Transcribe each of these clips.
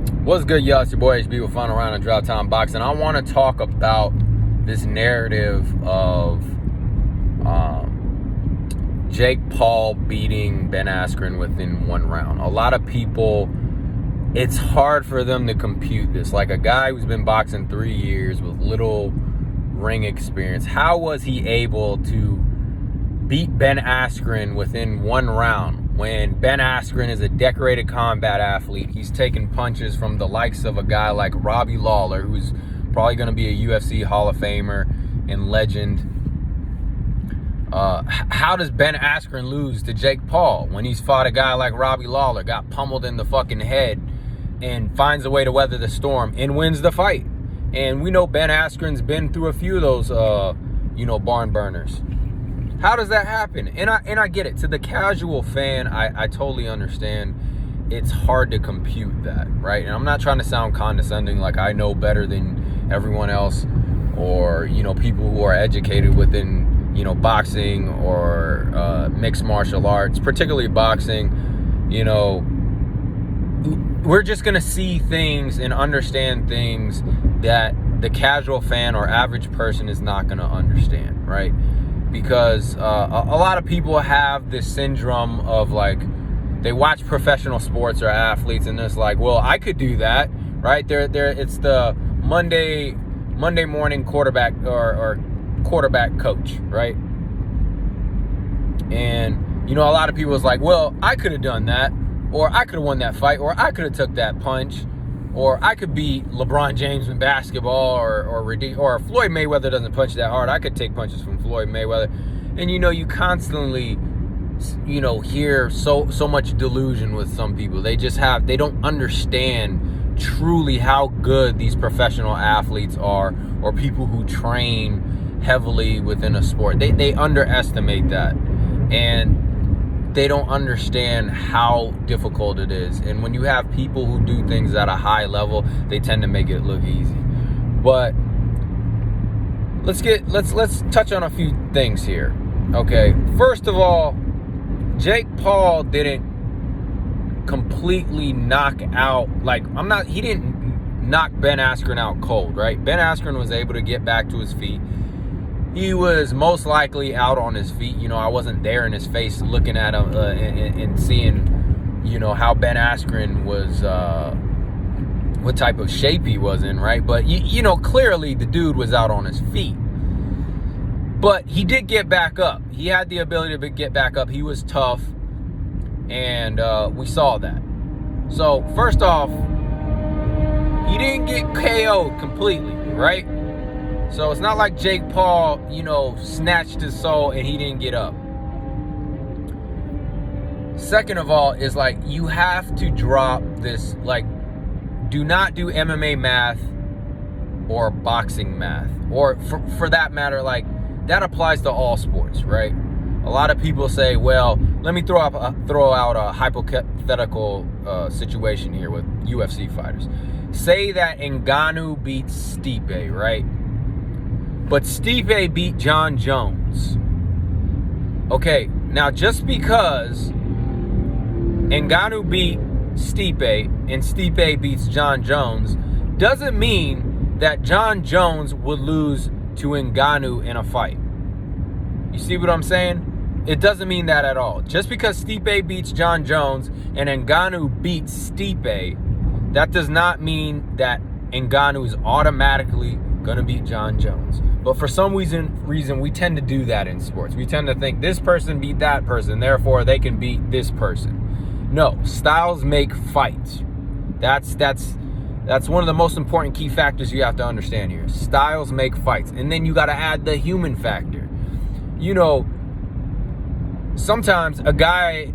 What's good, y'all? It's your boy HB with Final Round of Drought Time Boxing. I want to talk about this narrative of Jake Paul beating Ben Askren within one round. A lot of people, it's hard for them to compute this. Like a guy who's been boxing 3 years with little ring experience, how was he able to beat Ben Askren within one round when Ben Askren is a decorated combat athlete? He's taking punches from the likes of a guy like Robbie Lawler, who's probably going to be a UFC Hall of Famer and legend. How does Ben Askren lose to Jake Paul when he's fought a guy like Robbie Lawler, got pummeled in the fucking head, and finds a way to weather the storm and wins the fight? And we know Ben Askren's been through a few of those, barn burners. How does that happen? And I get it. To the casual fan, I totally understand. It's hard to compute that, right? And I'm not trying to sound condescending, like I know better than everyone else, or, people who are educated within, boxing or mixed martial arts, particularly boxing. We're just going to see things and understand things that the casual fan or average person is not going to understand, right? Because a lot of people have this syndrome of, like, they watch professional sports or athletes and it's like, well, I could do that, right? It's the Monday morning quarterback or quarterback coach, right? And, a lot of people is like, well, I could have done that, or I could have won that fight, or I could have took that punch, or I could beat LeBron James in basketball, or Floyd Mayweather doesn't punch that hard. I could take punches from Floyd Mayweather. And, you constantly, hear so much delusion with some people. They don't understand truly how good these professional athletes are, or people who train heavily within a sport. They underestimate that. And they don't understand how difficult it is. And when you have people who do things at a high level, they tend to make it look easy. But let's touch on a few things here. Okay, first of all, Jake Paul didn't completely knock out, he didn't knock Ben Askren out cold, right? Ben Askren was able to get back to his feet. He was most likely out on his feet. I wasn't there in his face looking at him and seeing, how Ben Askren was, what type of shape he was in, right? But, clearly the dude was out on his feet. But he did get back up. He had the ability to get back up. He was tough, and we saw that. So, first off, he didn't get KO'd completely, right? So it's not like Jake Paul, snatched his soul and he didn't get up. Second of all, is you have to drop this, do not do MMA math or boxing math. Or for that matter, that applies to all sports, right? A lot of people say, well, let me throw out a hypothetical situation here with UFC fighters. Say that Ngannou beats Stipe, right? But Stipe beat John Jones. Okay, now just because Ngannou beat Stipe and Stipe beats John Jones doesn't mean that John Jones would lose to Ngannou in a fight. You see what I'm saying? It doesn't mean that at all. Just because Stipe beats John Jones and Ngannou beats Stipe, that does not mean that Ngannou is automatically going to beat John Jones. But for some reason, we tend to do that in sports. We tend to think this person beat that person, therefore they can beat this person. No, styles make fights. That's one of the most important key factors you have to understand here. Styles make fights. And then you got to add the human factor. Sometimes a guy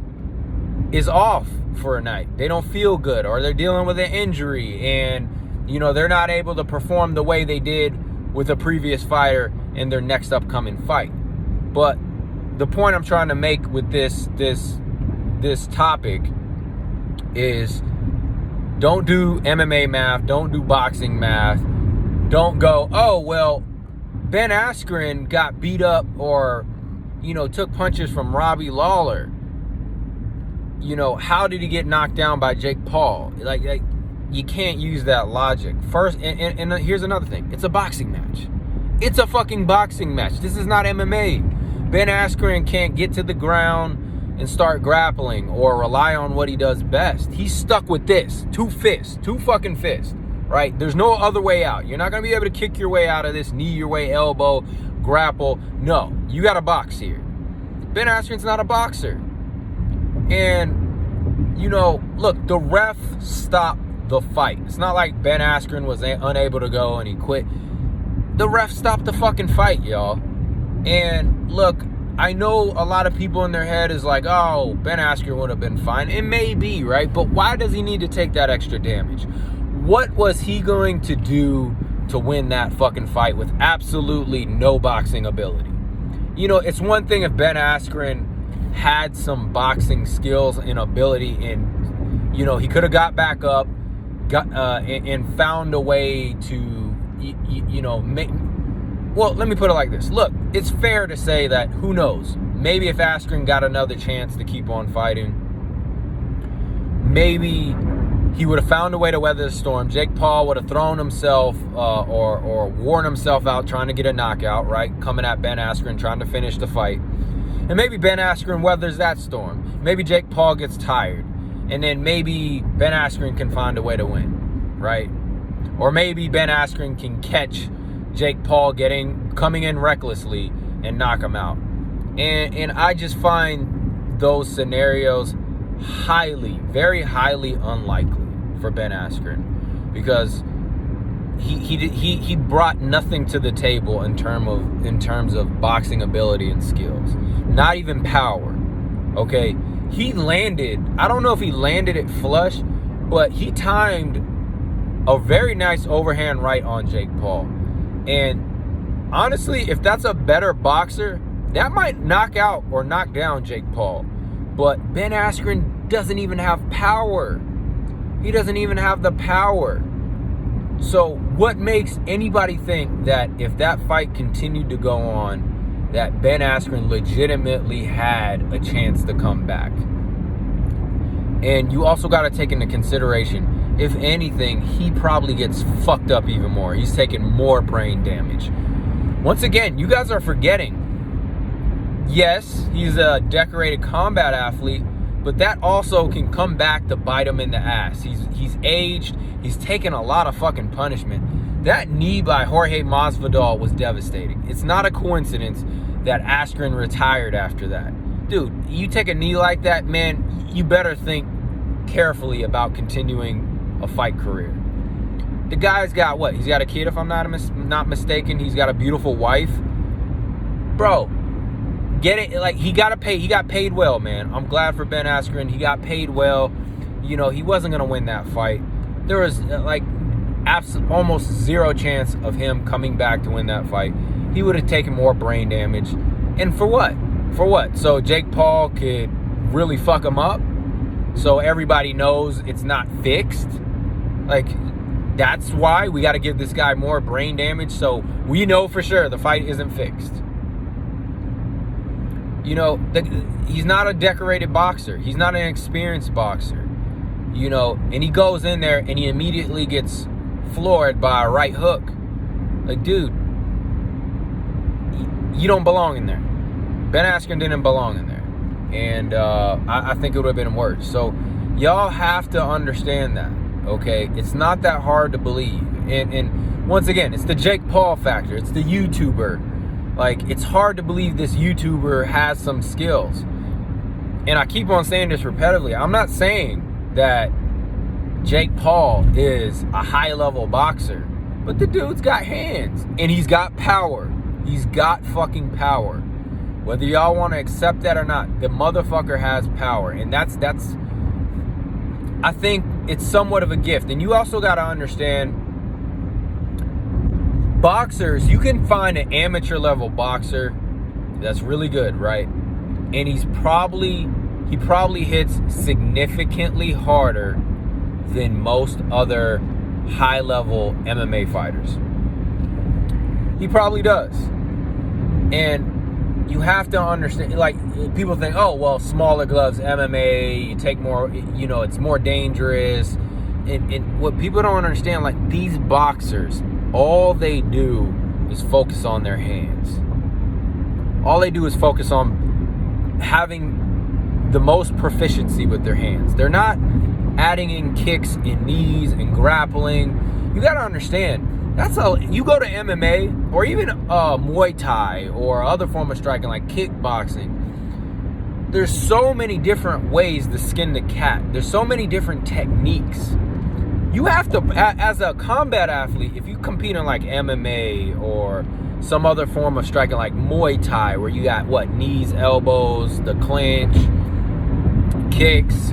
is off for a night. They don't feel good, or they're dealing with an injury, and they're not able to perform the way they did with a previous fighter in their next upcoming fight. But the point I'm trying to make with this topic is, don't do MMA math, don't do boxing math. Don't go, oh, well, Ben Askren got beat up or, took punches from Robbie Lawler. How did he get knocked down by Jake Paul? you can't use that logic. First, and here's another thing. It's a boxing match. It's a fucking boxing match. This is not MMA. Ben Askren can't get to the ground and start grappling or rely on what he does best. He's stuck with this. Two fucking fists, right? There's no other way out. You're not going to be able to kick your way out of this, knee your way, elbow, grapple. No, you got to box here. Ben Askren's not a boxer. And, you know, look, the ref stopped the fight. It's not like Ben Askren was unable to go and he quit. The ref stopped the fucking fight, y'all. And look, I know a lot of people in their head is like, oh, Ben Askren would have been fine. It may be, right? But why does he need to take that extra damage? What was he going to do to win that fucking fight with absolutely no boxing ability? You know, it's one thing if Ben Askren had some boxing skills and ability and, you know, he could have got back up, and found a way to, you know, make... Well, let me put it like this. Look, it's fair to say that, who knows, maybe if Askren got another chance to keep on fighting, maybe he would have found a way to weather the storm. Jake Paul would have thrown himself or worn himself out trying to get a knockout, right? Coming at Ben Askren, trying to finish the fight. And maybe Ben Askren weathers that storm. Maybe Jake Paul gets tired. And then maybe Ben Askren can find a way to win, right? Or maybe Ben Askren can catch Jake Paul coming in recklessly and knock him out. And I just find those scenarios very highly unlikely for Ben Askren, because he brought nothing to the table in terms of boxing ability and skills. Not even power. Okay, he landed, I don't know if he landed it flush, but he timed a very nice overhand right on Jake Paul. And honestly, if that's a better boxer, that might knock out or knock down Jake Paul. But Ben Askren doesn't even have power. He doesn't even have the power. So what makes anybody think that if that fight continued to go on, that Ben Askren legitimately had a chance to come back? And you also got to take into consideration, if anything, he probably gets fucked up even more. He's taking more brain damage. Once again, you guys are forgetting, yes, he's a decorated combat athlete, but that also can come back to bite him in the ass. He's aged. He's taken a lot of fucking punishment. That knee by Jorge Masvidal was devastating. It's not a coincidence that Askren retired after that. Dude, you take a knee like that, man, you better think carefully about continuing a fight career. The guy's got what? He's got a kid, if I'm not mistaken. He's got a beautiful wife. Bro, get it? Like, he got paid well, man. I'm glad for Ben Askren. He got paid well. You know, he wasn't going to win that fight. There was almost zero chance of him coming back to win that fight. He would have taken more brain damage. And for what? For what? So Jake Paul could really fuck him up? So everybody knows it's not fixed? Like, that's why we got to give this guy more brain damage, so we know for sure the fight isn't fixed. You know, he's not a decorated boxer. He's not an experienced boxer. You know, and he goes in there and he immediately gets floored by a right hook. Like, dude, you don't belong in there. Ben Askren didn't belong in there. And I think it would have been worse. So y'all have to understand that, okay? It's not that hard to believe. And once again, it's the Jake Paul factor. It's the YouTuber. Like, it's hard to believe this YouTuber has some skills. And I keep on saying this repetitively. I'm not saying that Jake Paul is a high-level boxer. But the dude's got hands. And he's got power. He's got fucking power. Whether y'all want to accept that or not, the motherfucker has power. And that's I think it's somewhat of a gift. And you also got to understand, boxers, you can find an amateur level boxer that's really good, right? And he probably hits significantly harder than most other high level MMA fighters. He probably does. And you have to understand, like, people think, oh, well, smaller gloves, MMA, you take more, you know, it's more dangerous, and what people don't understand, like these boxers, all they do is focus on their hands. All they do is focus on having the most proficiency with their hands. They're not adding in kicks and knees and grappling. You got to understand, you go to MMA or even Muay Thai or other form of striking like kickboxing. There's so many different ways to skin the cat. There's so many different techniques. You have to, as a combat athlete, if you compete in like MMA or some other form of striking like Muay Thai, where you got knees, elbows, the clinch, kicks,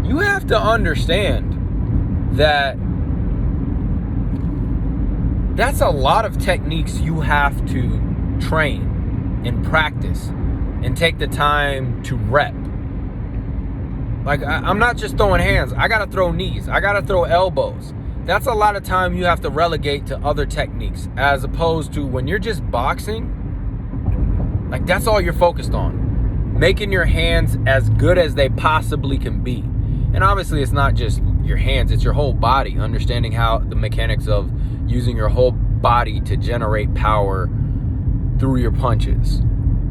you have to understand that that's a lot of techniques you have to train and practice and take the time to rep. Like, I'm not just throwing hands. I got to throw knees. I got to throw elbows. That's a lot of time you have to relegate to other techniques, as opposed to when you're just boxing, like that's all you're focused on. Making your hands as good as they possibly can be. And obviously it's not just your hands, it's your whole body. Understanding how the mechanics of using your whole body to generate power through your punches.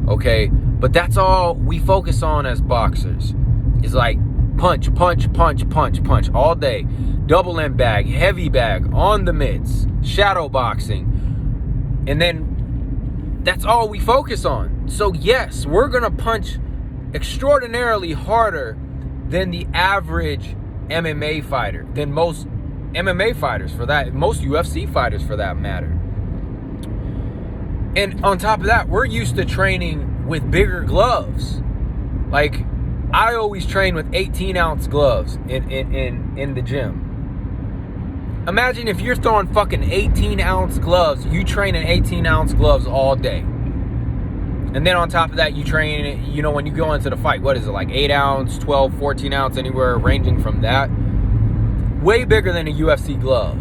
Okay? But that's all we focus on as boxers. It's like punch, punch, punch, punch, punch all day. Double end bag, heavy bag, on the mitts, shadow boxing. And then that's all we focus on. So yes, we're going to punch extraordinarily harder than the average MMA fighter, than most MMA fighters for that, most UFC fighters for that matter. And on top of that, we're used to training with bigger gloves. Like, I always train with 18-ounce gloves in the gym. Imagine if you're throwing fucking 18-ounce gloves, you train in 18-ounce gloves all day. And then on top of that, you train, when you go into the fight, what is it, like 8-ounce, 12, 14-ounce, anywhere ranging from that. Way bigger than a UFC glove.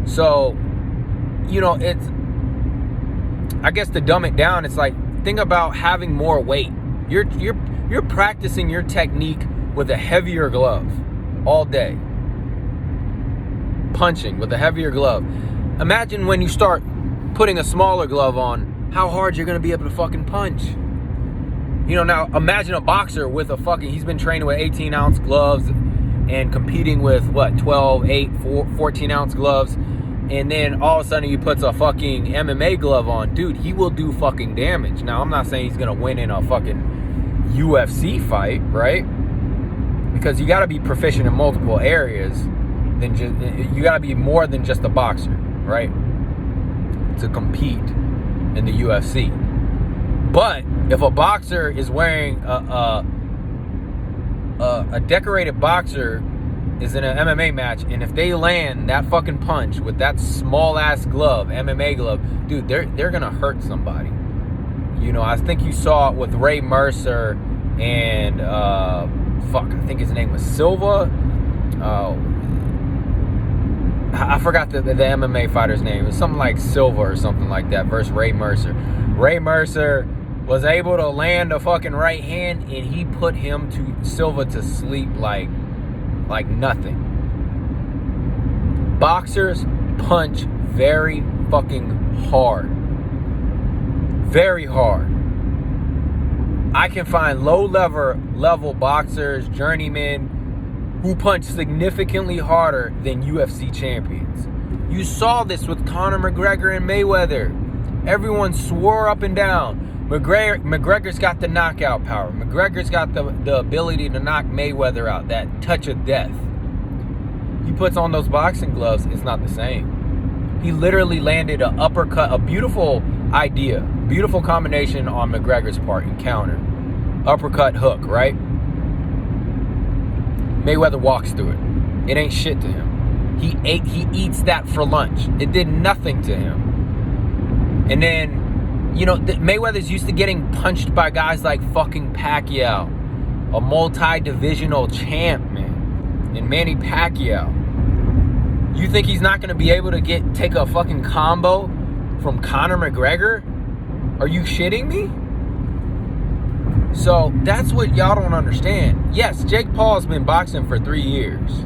So, it's, I guess to dumb it down, it's like, think about having more weight. You're practicing your technique with a heavier glove all day. Punching with a heavier glove. Imagine when you start putting a smaller glove on, how hard you're going to be able to fucking punch. Now imagine a boxer with he's been training with 18-ounce gloves and competing with 12, 8, 14-ounce gloves. And then all of a sudden he puts a fucking MMA glove on. Dude, he will do fucking damage. Now, I'm not saying he's going to win in a fucking UFC fight, right? Because you got to be proficient in multiple areas. You got to be more than just a boxer, right? To compete in the UFC. But if a boxer is wearing a decorated boxer is in an MMA match, and if they land that fucking punch with that small ass glove, MMA glove, dude, they're gonna hurt somebody. I think you saw it with Ray Mercer and I think his name was Silva. I forgot the MMA fighter's name. It was something like Silva or something like that versus Ray Mercer. Ray Mercer was able to land a fucking right hand, and he put Silva to sleep like nothing. Boxers punch very fucking hard. Very hard. I can find low level boxers, journeymen, who punch significantly harder than UFC champions. You saw this with Conor McGregor and Mayweather. Everyone swore up and down. McGregor's got the knockout power. McGregor's got the ability to knock Mayweather out, that touch of death. He puts on those boxing gloves, it's not the same. He literally landed an uppercut, a beautiful idea, beautiful combination on McGregor's part in counter. Uppercut hook, right? Mayweather walks through it. It ain't shit to him. He eats that for lunch. It did nothing to him. And then, Mayweather's used to getting punched by guys like fucking Pacquiao, a multi-divisional champ, man, and Manny Pacquiao. You think he's not going to be able to take a fucking combo from Conor McGregor? Are you shitting me? So that's what y'all don't understand. Yes, Jake Paul's been boxing for 3 years.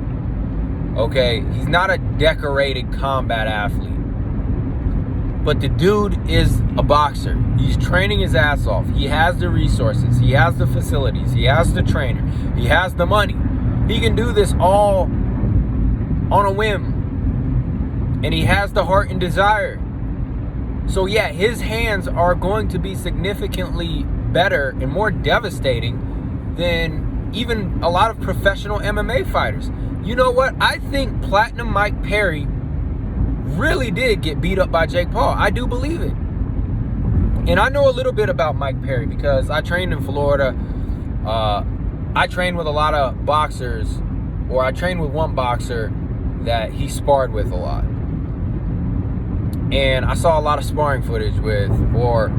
Okay, he's not a decorated combat athlete. But the dude is a boxer. He's training his ass off. He has the resources. He has the facilities. He has the trainer. He has the money. He can do this all on a whim. And he has the heart and desire. So yeah, his hands are going to be significantly better and more devastating than even a lot of professional MMA fighters. You know what? I think Platinum Mike Perry really did get beat up by Jake Paul. I do believe it. And I know a little bit about Mike Perry because I trained in Florida. I trained with a lot of boxers, or I trained with one boxer that he sparred with a lot. And I saw a lot of sparring footage with, or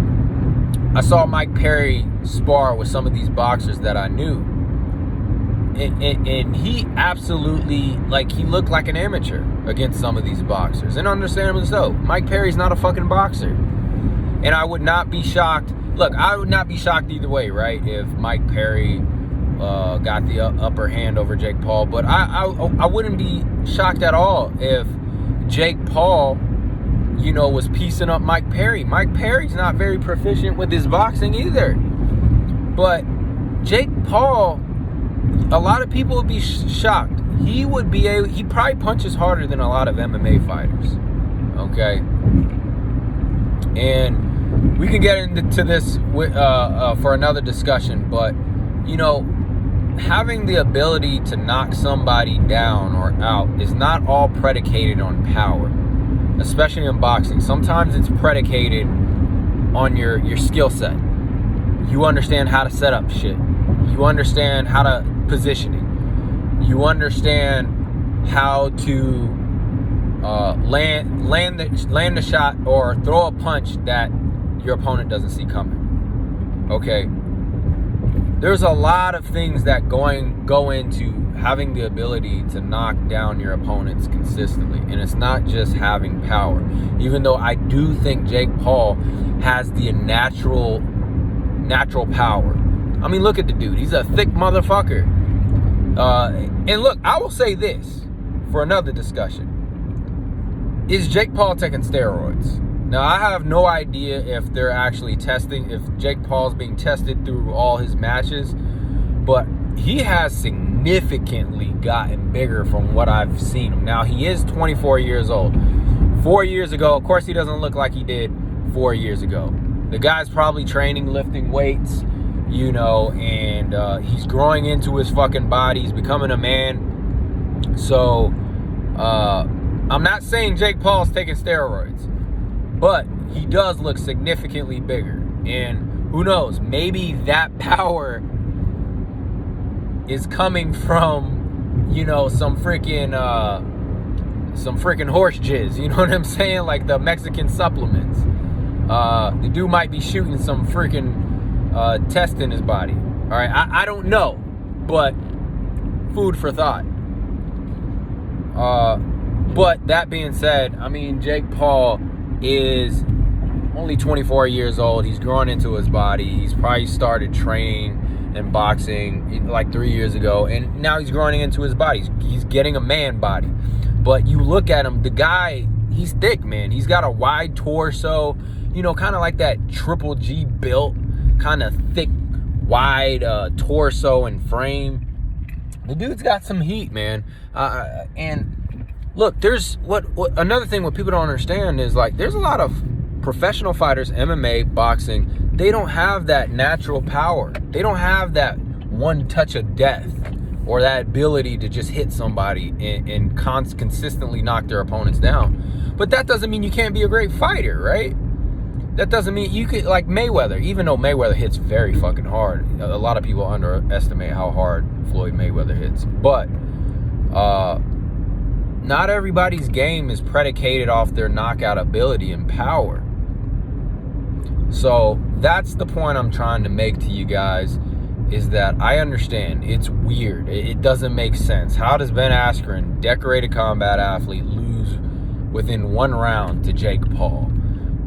I saw Mike Perry spar with some of these boxers that I knew. And he absolutely, like, he looked like an amateur against some of these boxers. And understandably so. Mike Perry's not a fucking boxer. And I would not be shocked. Look, I would not be shocked either way, right? If Mike Perry got the upper hand over Jake Paul. But I wouldn't be shocked at all if Jake Paul, you know, was piecing up Mike Perry. Mike Perry's not very proficient with his boxing either. But Jake Paul, a lot of people would be shocked. He probably punches harder than a lot of MMA fighters. Okay? And we can get into this for another discussion, but, you know, having the ability to knock somebody down or out is not all predicated on power, especially in boxing. Sometimes it's predicated on your skill set. You understand how to set up shit. You understand how to positioning. You understand how to land the shot or throw a punch that your opponent doesn't see coming. Okay. There's a lot of things that go into having the ability to knock down your opponents consistently. And it's not just having power. Even though I do think Jake Paul has the natural power. I mean, look at the dude. He's a thick motherfucker. And look, I will say this for another discussion. Is Jake Paul taking steroids? Now, I have no idea if they're actually testing, if Jake Paul's being tested through all his matches, but he has significantly gotten bigger from what I've seen him. Now, he is 24 years old. 4 years ago, of course, he doesn't look like he did 4 years ago. The guy's probably training, lifting weights, you know, and he's growing into his fucking body. He's becoming a man. So, I'm not saying Jake Paul's taking steroids, but he does look significantly bigger. And who knows, maybe that power is coming from, you know, some freaking horse jizz. You know what I'm saying? Like the Mexican supplements. The dude might be shooting some freaking test in his body. All right, I don't know, but food for thought. But that being said, I mean, Jake Paul is only 24 years old. He's growing into his body. He's probably started training and boxing like 3 years ago, and now he's growing into his body. He's getting a man body. But you look at him, the guy, he's thick, man. He's got a wide torso, you know, kind of like that Triple G built, kind of thick, wide torso and frame. The dude's got some heat, man. And look, there's what another thing what people don't understand is, like, there's a lot of professional fighters, MMA, boxing, they don't have that natural power. They don't have that one touch of death or that ability to just hit somebody and consistently knock their opponents down. But that doesn't mean you can't be a great fighter, right? That doesn't mean you could, like Mayweather, even though Mayweather hits very fucking hard. A lot of people underestimate how hard Floyd Mayweather hits. But not everybody's game is predicated off their knockout ability and power. So that's the point I'm trying to make to you guys, is that I understand it's weird. It doesn't make sense. How does Ben Askren, decorated combat athlete, lose within one round to Jake Paul?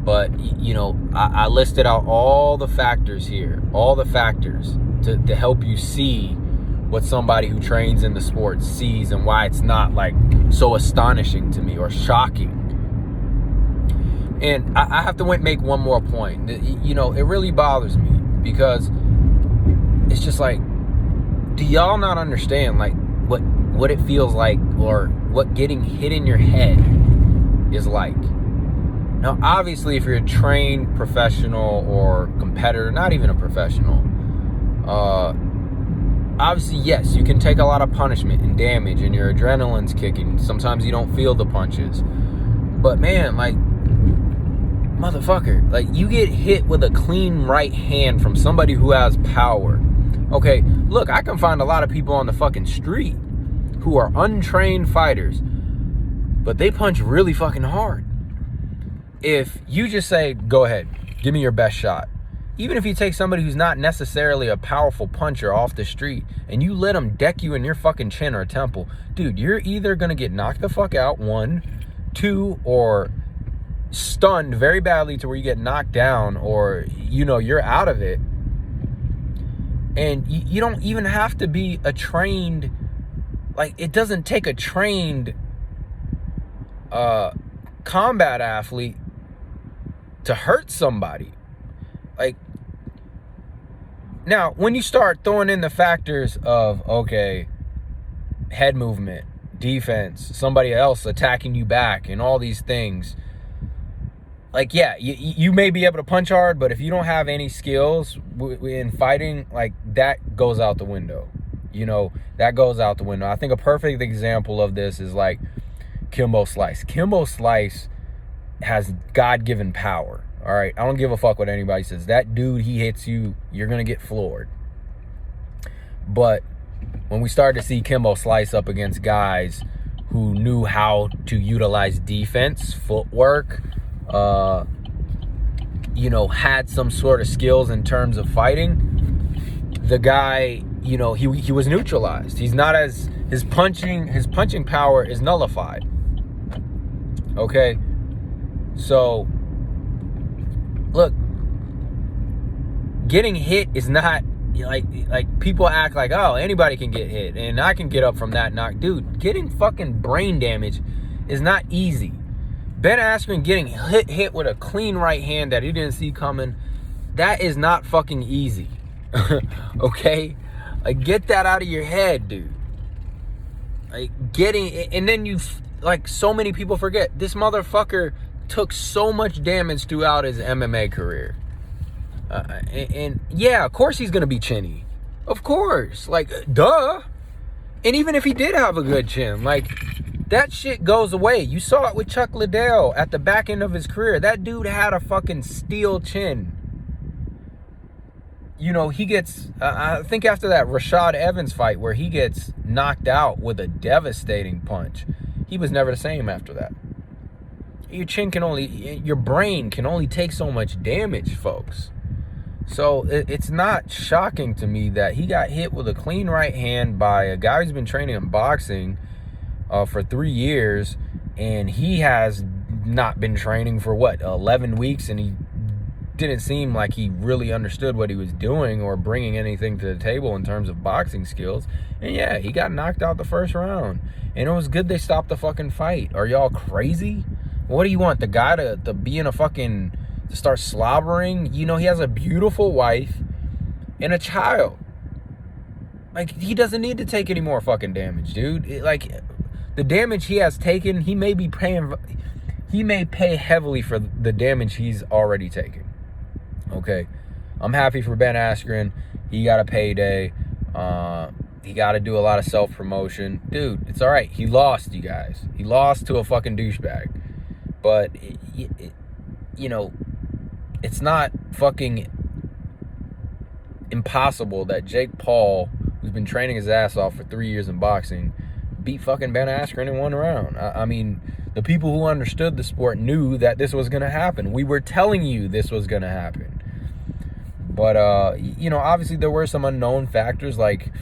But, you know, I listed out all the factors here, all the factors to help you see what somebody who trains in the sport sees and why it's not like so astonishing to me or shocking. And I have to make one more point. You know, it really bothers me because it's just like, do y'all not understand like what it feels like or what getting hit in your head is like? Now, obviously, if you're a trained professional or competitor, not even a professional, obviously, yes, you can take a lot of punishment and damage and your adrenaline's kicking. Sometimes you don't feel the punches. But man, like, motherfucker, like, you get hit with a clean right hand from somebody who has power. Okay, look, I can find a lot of people on the fucking street who are untrained fighters, but they punch really fucking hard. If you just say, go ahead, give me your best shot. Even if you take somebody who's not necessarily a powerful puncher off the street and you let them deck you in your fucking chin or temple, dude, you're either going to get knocked the fuck out, 1, 2, or stunned very badly to where you get knocked down or, you know, you're out of it. And you don't even have to be a trained, like, it doesn't take a trained combat athlete to hurt somebody. Like, now, when you start throwing in the factors of, okay, head movement, defense, somebody else attacking you back, and all these things, like, yeah, you may be able to punch hard, but if you don't have any skills in fighting, like, that goes out the window. You know, that goes out the window. I think a perfect example of this is, like, Kimbo Slice. Kimbo Slice has God-given power. All right, I don't give a fuck what anybody says. That dude, he hits you, you're gonna get floored. But when we started to see Kimbo Slice up against guys who knew how to utilize defense, footwork, you know, had some sort of skills in terms of fighting, the guy, you know, he was neutralized. He's not as, his punching power is nullified. Okay, so look, getting hit is not like people act like, oh, anybody can get hit and I can get up from that knock. Dude, getting fucking brain damage is not easy. Ben Askren getting hit with a clean right hand that he didn't see coming, that is not fucking easy. Okay, like, get that out of your head, dude. Like, and then you, like, so many people forget, this motherfucker took so much damage throughout his MMA career. And yeah, of course he's going to be chinny. Of course. Like, duh. And even if he did have a good chin, like, that shit goes away. You saw it with Chuck Liddell at the back end of his career. That dude had a fucking steel chin. You know, he gets, I think after that Rashad Evans fight where he gets knocked out with a devastating punch, he was never the same after that. Your brain can only take so much damage, folks. So it's not shocking to me that he got hit with a clean right hand by a guy who's been training in boxing for 3 years, and he has not been training for 11 weeks, and he didn't seem like he really understood what he was doing or bringing anything to the table in terms of boxing skills. And yeah, he got knocked out the first round, and it was good they stopped the fucking fight. Are y'all crazy? What do you want, the guy to be in a fucking, to start slobbering? You know, he has a beautiful wife and a child. Like, he doesn't need to take any more fucking damage, dude. Like, the damage he has taken, he may pay heavily for the damage he's already taken. Okay, I'm happy for Ben Askren. He got a payday. He got to do a lot of self-promotion. Dude, it's all right. He lost, you guys. He lost to a fucking douchebag. But, you know, it's not fucking impossible that Jake Paul, who's been training his ass off for 3 years in boxing, beat fucking Ben Askren in 1 round. I mean, the people who understood the sport knew that this was going to happen. We were telling you this was going to happen. But, you know, obviously there were some unknown factors. Like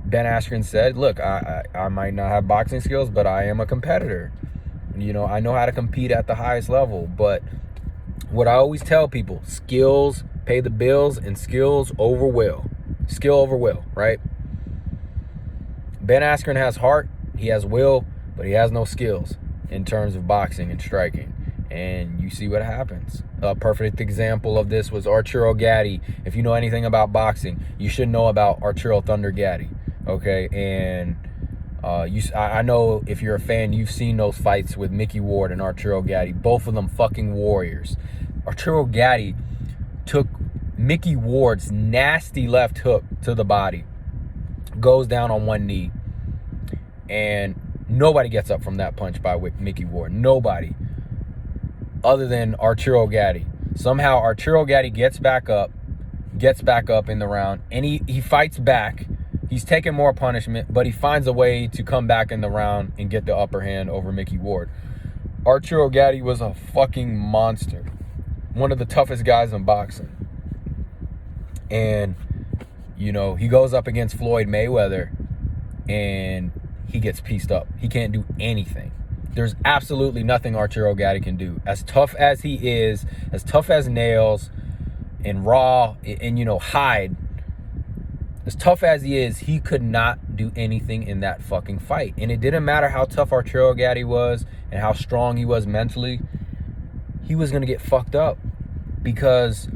Ben Askren said, look, I might not have boxing skills, but I am a competitor. You know, I know how to compete at the highest level. But what I always tell people, skills pay the bills and skills over will. Skill over will, right? Ben Askren has heart, he has will, but he has no skills in terms of boxing and striking. And you see what happens. A perfect example of this was Arturo Gatti. If you know anything about boxing, you should know about Arturo Thunder Gatti. Okay, and I know if you're a fan, you've seen those fights with Mickey Ward and Arturo Gatti. Both of them fucking warriors. Arturo Gatti took Mickey Ward's nasty left hook to the body, goes down on one knee, and nobody gets up from that punch by Mickey Ward. Nobody. Other than Arturo Gatti. Somehow Arturo Gatti gets back up in the round, and he fights back. He's taking more punishment, but he finds a way to come back in the round and get the upper hand over Mickey Ward. Arturo Gatti was a fucking monster. One of the toughest guys in boxing. And, you know, he goes up against Floyd Mayweather, and he gets pieced up. He can't do anything. There's absolutely nothing Arturo Gatti can do. As tough as he is, as tough as nails and raw and, you know, hide, as tough as he is, he could not do anything in that fucking fight. And it didn't matter how tough Arturo Gatti was and how strong he was mentally. He was going to get fucked up because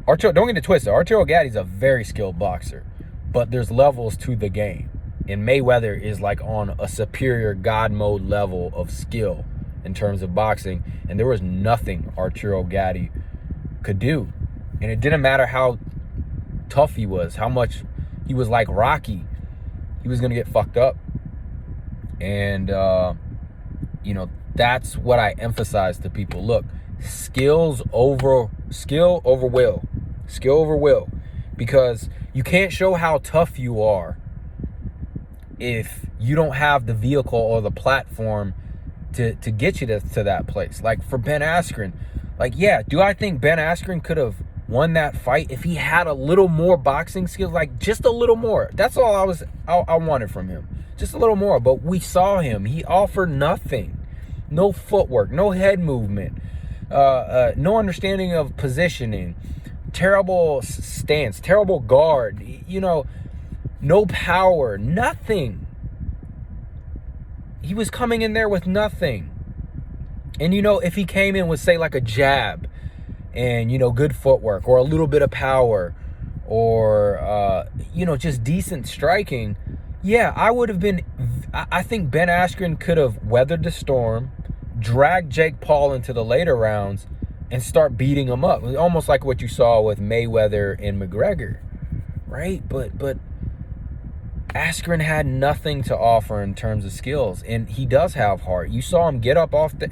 don't get it twisted. Arturo Gatti's a very skilled boxer, but there's levels to the game. And Mayweather is like on a superior God mode level of skill in terms of boxing. And there was nothing Arturo Gatti could do. And it didn't matter how tough he was, how much he was like Rocky. He was going to get fucked up. And, you know, that's what I emphasize to people. Look, skill over will. Skill over will. Because you can't show how tough you are if you don't have the vehicle or the platform to get you to that place. Like for Ben Askren, like, yeah, do I think Ben Askren could have won that fight if he had a little more boxing skills? Like just a little more. That's all I wanted from him. Just a little more. But we saw him. He offered nothing. No footwork, no head movement, no understanding of positioning, terrible stance, terrible guard, you know, no power, nothing. He was coming in there with nothing. And, you know, if he came in with, say, like a jab and, you know, good footwork or a little bit of power or, you know, just decent striking, yeah, I think Ben Askren could have weathered the storm, dragged Jake Paul into the later rounds, and start beating him up. Almost like what you saw with Mayweather and McGregor, right? But Askren had nothing to offer in terms of skills, and he does have heart. You saw him get up after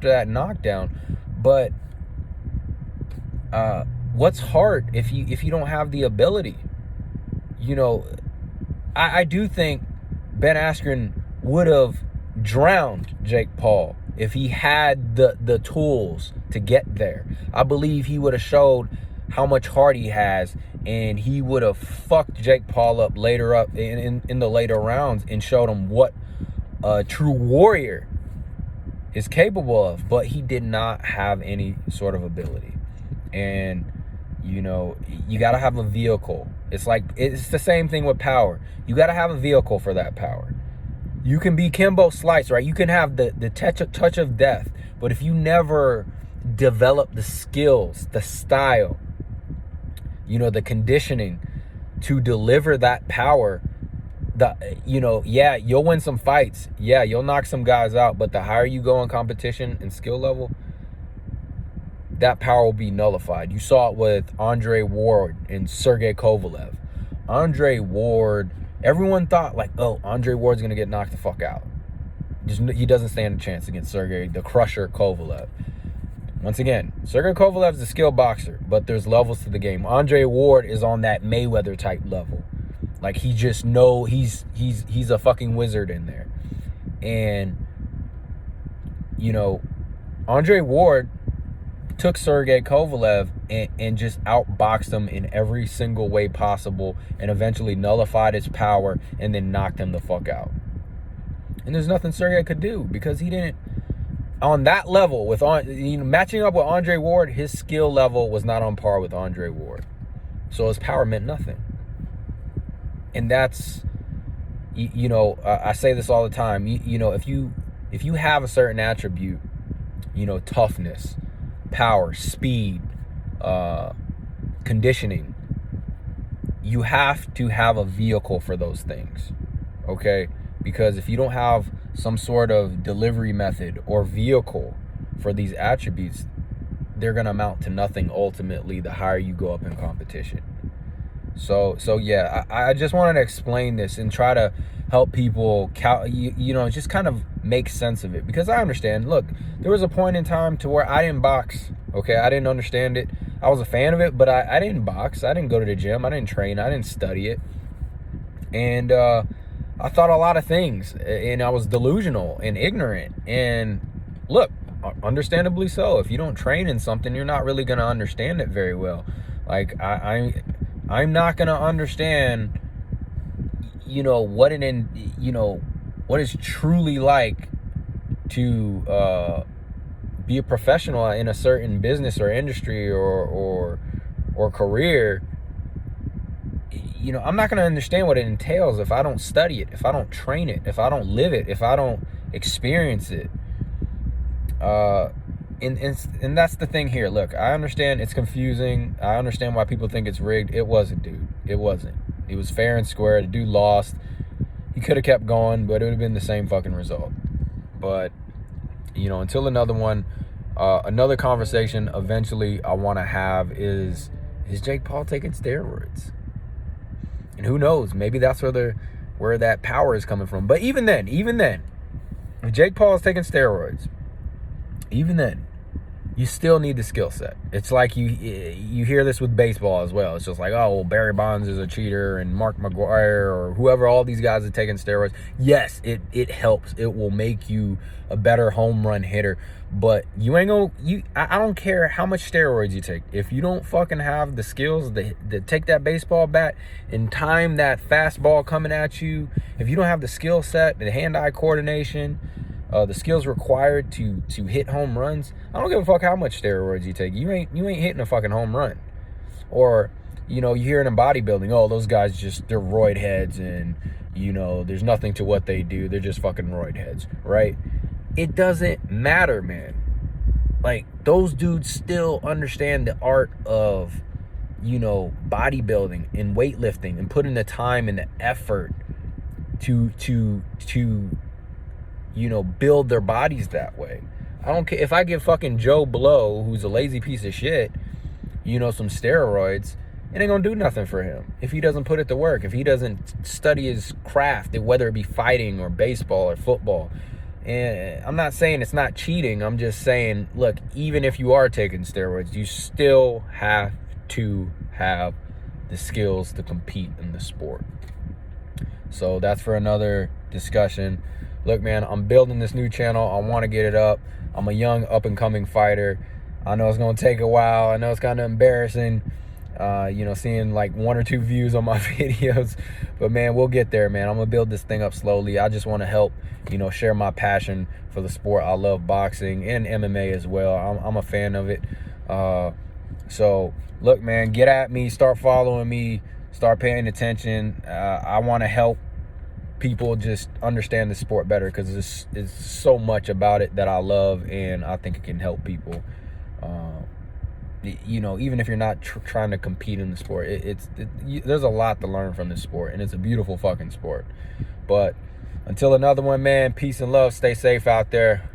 that knockdown, but what's heart if you don't have the ability? You know, I do think Ben Askren would have drowned Jake Paul if he had the tools to get there. I believe he would have showed how much heart he has, and he would have fucked Jake Paul up later up in the later rounds and showed him what a true warrior is capable of. But he did not have any sort of ability. And, you know, you got to have a vehicle. It's the same thing with power. You got to have a vehicle for that power. You can be Kimbo Slice, right? You can have the touch of death. But if you never develop the skills, the style, you know, the conditioning to deliver that power, you know, yeah, you'll win some fights. Yeah, you'll knock some guys out. But the higher you go in competition and skill level, that power will be nullified. You saw it with Andre Ward and Sergey Kovalev. Andre Ward, everyone thought like, oh, Andre Ward's going to get knocked the fuck out. He doesn't stand a chance against Sergey, the Crusher Kovalev. Once again, Sergey Kovalev is a skilled boxer, but there's levels to the game. Andre Ward is on that Mayweather type level. Like he just he's a fucking wizard in there. And, you know, Andre Ward took Sergey Kovalev and just outboxed him in every single way possible and eventually nullified his power and then knocked him the fuck out. And there's nothing Sergey could do because he didn't, on that level, matching up with Andre Ward, his skill level was not on par with Andre Ward. So his power meant nothing. And that's, I say this all the time. If you have a certain attribute, toughness, power, speed, conditioning, you have to have a vehicle for those things, okay? Because if you don't have some sort of delivery method or vehicle for these attributes, they're going to amount to nothing ultimately the higher you go up in competition. So yeah, I just wanted to explain this and try to help people, just kind of make sense of it. Because I understand, look, there was a point in time to where I didn't box, okay? I didn't understand it. I was a fan of it, but I didn't box. I didn't go to the gym. I didn't train. I didn't study it. And I thought a lot of things, and I was delusional and ignorant. And look, understandably so. If you don't train in something, you're not really going to understand it very well. Like, I'm not going to understand, what what it's truly like to be a professional in a certain business or industry or career. I'm not going to understand what it entails if I don't study it, if I don't train it, if I don't live it, if I don't experience it. And that's the thing here. Look, I understand it's confusing. I understand why people think it's rigged. It wasn't, dude. It wasn't. It was fair and square. The dude lost. He could have kept going, but it would have been the same fucking result. But, until another one, another conversation eventually I want to have is Jake Paul taking steroids? And who knows? Maybe that's where that power is coming from. But even then, if Jake Paul is taking steroids, even then, you still need the skill set. It's like you hear this with baseball as well. It's just like, oh, well, Barry Bonds is a cheater and Mark McGwire or whoever, all these guys are taking steroids. Yes, it helps. It will make you a better home run hitter. But I don't care how much steroids you take. If you don't fucking have the skills to take that baseball bat and time that fastball coming at you, if you don't have the skill set, the hand-eye coordination, the skills required to hit home runs, I don't give a fuck how much steroids you take. You ain't hitting a fucking home run. Or, you hear it in bodybuilding, oh, those guys they're roid heads and, there's nothing to what they do. They're just fucking roid heads, right? It doesn't matter, man. Like, those dudes still understand the art of, bodybuilding and weightlifting and putting the time and the effort to build their bodies that way. I don't care if I give fucking Joe Blow, who's a lazy piece of shit, some steroids, it ain't gonna do nothing for him if he doesn't put it to work, if he doesn't study his craft, whether it be fighting or baseball or football. And I'm not saying it's not cheating. I'm just saying, look, even if you are taking steroids, you still have to have the skills to compete in the sport. So that's for another discussion. Look, man, I'm building this new channel. I want to get it up. I'm a young up-and-coming fighter. I know it's going to take a while. I know it's kind of embarrassing, seeing like 1 or 2 views on my videos. But, man, we'll get there, man. I'm going to build this thing up slowly. I just want to help, share my passion for the sport. I love boxing and MMA as well. I'm a fan of it. So, look, man, get at me. Start following me. Start paying attention. I want to help people just understand the sport better, because there's so much about it that I love, and I think it can help people. Even if you're not trying to compete in the sport, there's a lot to learn from this sport, and it's a beautiful fucking sport. But until another one, man, peace and love. Stay safe out there.